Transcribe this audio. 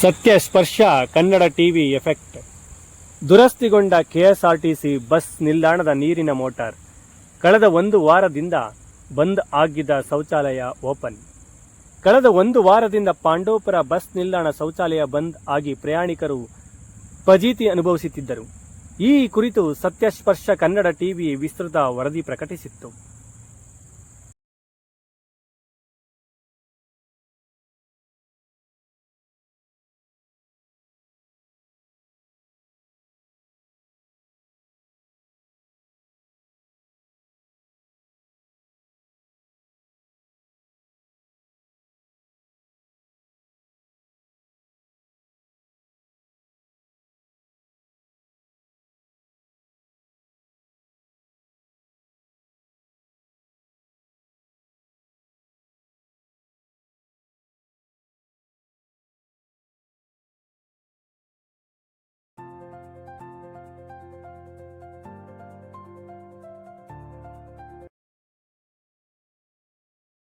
ಸತ್ಯ Sparsha Kannada TV effect. ದುರಸ್ತಿಗೊಂಡ KSRTC bus ನಿಲ್ದಾಣದ ನೀರಿನ ಮೋಟಾರ್. ಕಳೆದ ಒಂದು ವಾರದಿಂದ ಬಂದ್ ಆಗಿದ್ದ ಶೌಚಾಲಯ ಓಪನ್. ಕಳೆದ ಒಂದು ವಾರದಿಂದ ಪಾಂಡವಪುರ ಬಸ್ ನಿಲ್ದಾಣ ಶೌಚಾಲಯ ಬಂದ್ ಆಗಿ ಪ್ರಯಾಣಿಕರು ಫಜೀತಿ ಅನುಭವಿಸುತ್ತಿದ್ದರು. ಈ ಕುರಿತು ಸತ್ಯ ಸ್ಪರ್ಶ ಕನ್ನಡ ಟಿವಿ ವಿಸ್ತೃತ ವರದಿ ಪ್ರಕಟಿಸಿತ್ತು.